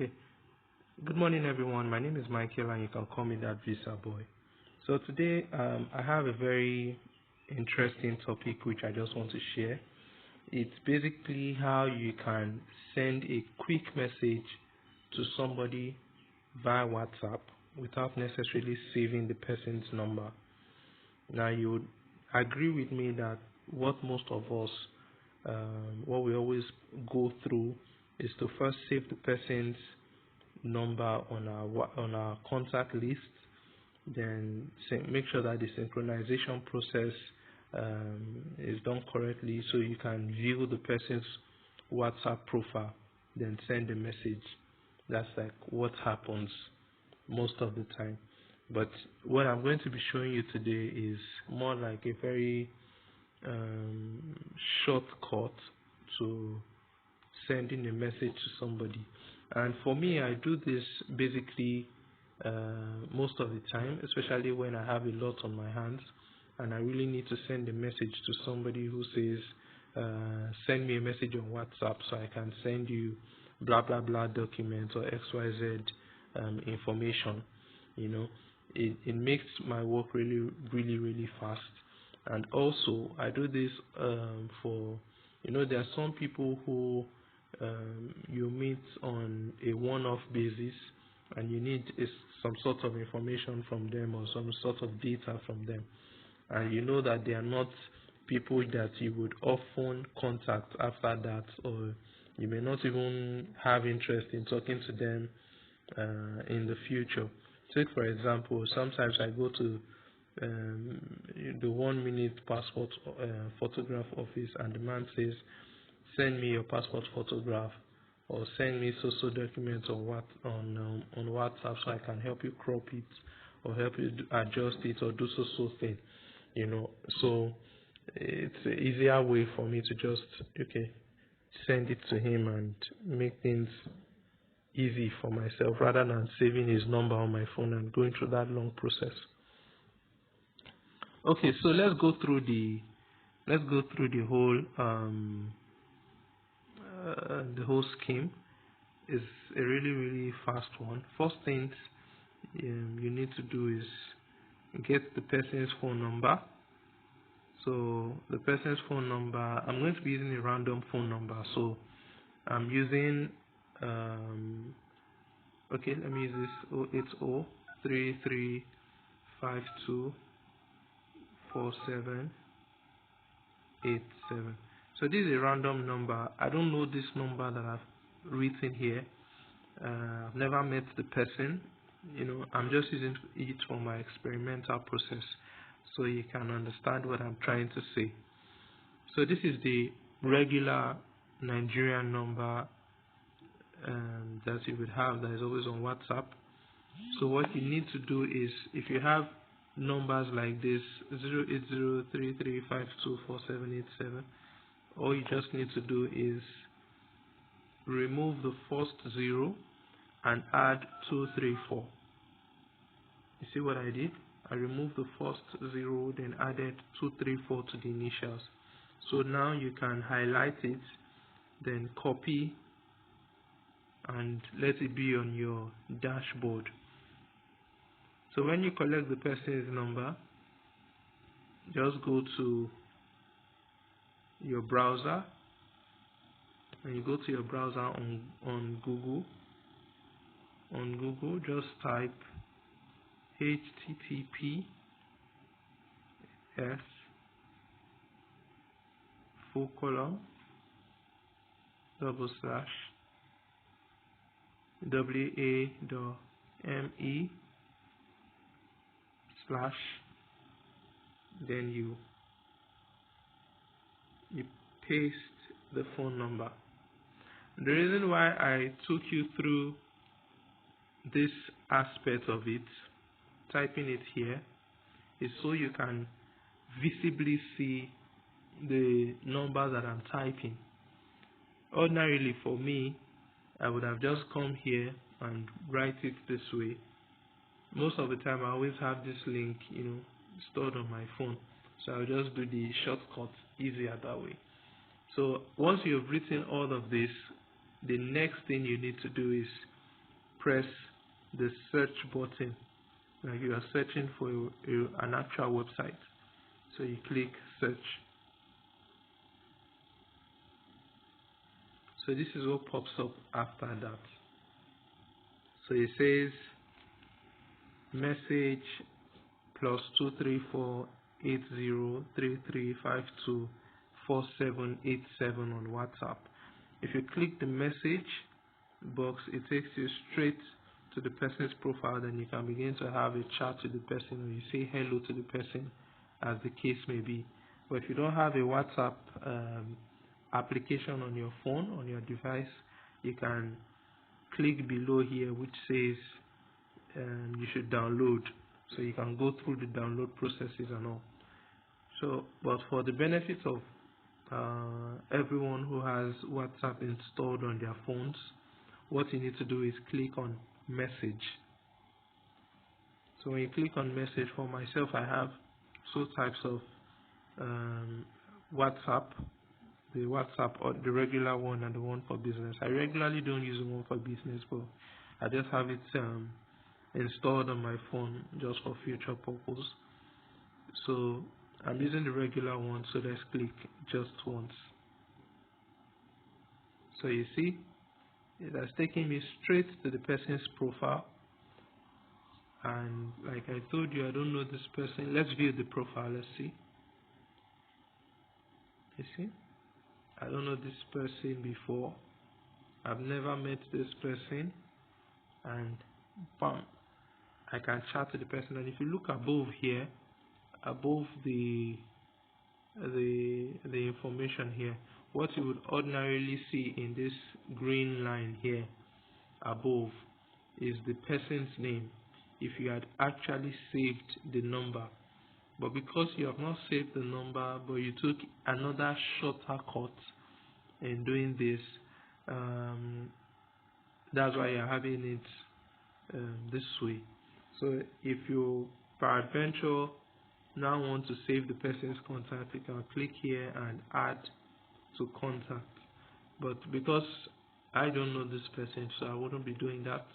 Okay. Good morning, everyone. My name is Michael, and you can call me that Visa Boy. So today, I have a very interesting topic which I just want to share. It's basically how you can send a quick message to somebody via WhatsApp without necessarily saving the person's number. Now, you would agree with me that what most of us, what we always go through is to first save the person's number on our contact list, then make sure that the synchronization process is done correctly so you can view the person's WhatsApp profile, then send a message. That's like what happens most of the time. But what I'm going to be showing you today is more like a very shortcut to sending a message to somebody. And for me, I do this basically most of the time, especially when I have a lot on my hands and I really need to send a message to somebody who says, send me a message on WhatsApp so I can send you blah blah blah document or XYZ information. It makes my work really fast. And also I do this for, there are some people who you meet on a one-off basis and you need some sort of information from them or some sort of data from them, and you know that they are not people that you would often contact after that, or you may not even have interest in talking to them in the future. Take for example, sometimes I go to the 1 minute passport photograph office and the man says, send me your passport photograph or send me so documents on WhatsApp so I can help you crop it or help you adjust it or do so thing. So it's an easier way for me to just send it to him and make things easy for myself rather than saving his number on my phone and going through that long process. Okay, so let's go through the whole scheme. Is a really fast one. First things you need to do is get the person's phone number. So the person's phone number, I'm going to be using a random phone number. So I'm using let me use this 08033524787. So this is a random number. I don't know this number that I've written here. I've never met the person. I'm just using it for my experimental process so you can understand what I'm trying to say. So this is the regular Nigerian number that you would have that is always on WhatsApp. So what you need to do is, if you have numbers like this 08033524787, all you just need to do is remove the first 0 and add 234. You see what I did? I removed the first 0, then added 234 to the initials. So now you can highlight it, then copy and let it be on your dashboard. So when you collect the person's number, just go to your browser, and you go to your browser on Google. On Google, just type https://wame/ then you paste the phone number. The reason why I took you through this aspect of it, typing it here, is so you can visibly see the number that I'm typing. Ordinarily for me, I would have just come here and write it this way. Most of the time I always have this link stored on my phone, so I'll just do the shortcut easier that way. So once you've written all of this, the next thing you need to do is press the search button, like you are searching for an actual website. So you click search. So this is what pops up after that. So it says message +2348033524787 on WhatsApp. If you click the message box, it takes you straight to the person's profile. Then you can begin to have a chat to the person, or you say hello to the person, as the case may be. But if you don't have a WhatsApp application on your phone, on your device, you can click below here which says you should download, so you can go through the download processes and all. So, but for the benefit of everyone who has WhatsApp installed on their phones, what you need to do is click on message. So when you click on message, for myself, I have two types of WhatsApp: the WhatsApp or the regular one and the one for business. I regularly don't use the one for business, but I just have it installed on my phone just for future purpose. So I'm using the regular one, so let's click just once. So you see, it has taken me straight to the person's profile, and like I told you, I don't know this person. Let's view the profile. Let's see. You see, I don't know this person before. I've never met this person, and bam, I can chat to the person. And if you look above here, above the information here, what you would ordinarily see in this green line here above is the person's name, if you had actually saved the number. But because you have not saved the number, but you took another shorter cut in doing this, that's why you're having it this way. So if you peradventure now want to save the person's contact, you can click here and add to contact. But because I don't know this person, so I wouldn't be doing that.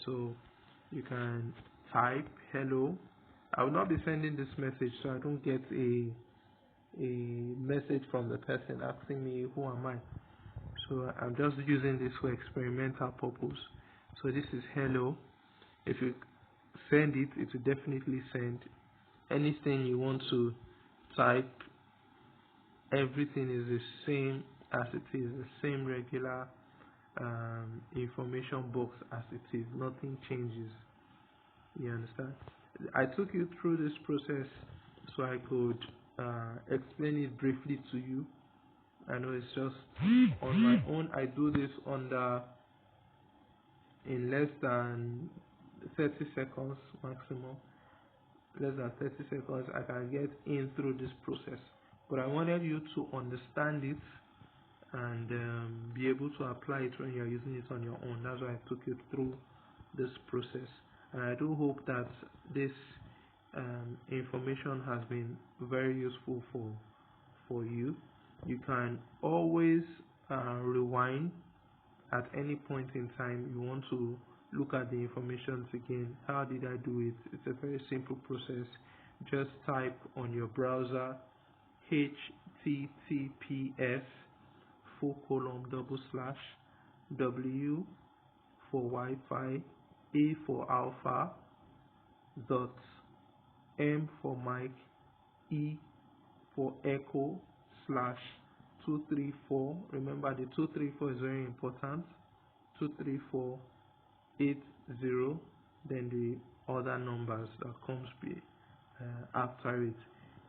So you can type hello. I will not be sending this message, so I don't get a message from the person asking me who am I. So I'm just using this for experimental purpose. So this is hello. If you send it, it will definitely send. Anything you want to type, everything is the same as it is, the same regular information box as it is. Nothing changes. You understand? I took you through this process so I could explain it briefly to you. I know it's just on my own. I do this in less than 30 seconds maximum. Less than 30 seconds, I can get in through this process. But I wanted you to understand it and be able to apply it when you're using it on your own. That's why I took you through this process. And I do hope that this information has been very useful for you. You can always rewind at any point in time you want to look at the information again. How did I do it? It's a very simple process. Just type on your browser https://w for Wi-Fi, A for Alpha, .m for Mike, E for Echo /234. Remember, the 234 is very important. 23480, then the other numbers that comes after it.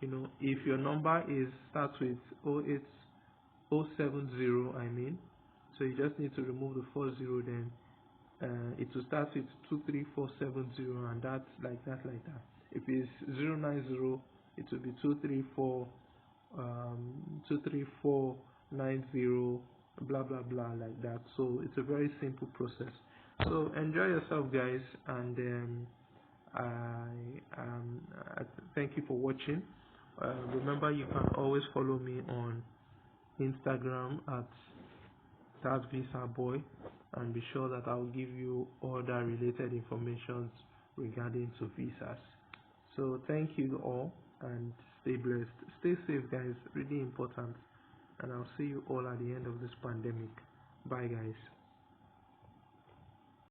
You know, if your number starts with 070, I mean, so you just need to remove the 40, then it will start with 23470, and that's like that. If it's 090, it will be 23490, blah blah blah, like that. So it's a very simple process. So enjoy yourself, guys, and I thank you for watching. Remember, you can always follow me on Instagram at TazVisaBoy, and be sure that I'll give you other related information regarding to visas. So thank you all and stay blessed. Stay safe, guys. Really important. And I'll see you all at the end of this pandemic. Bye, guys.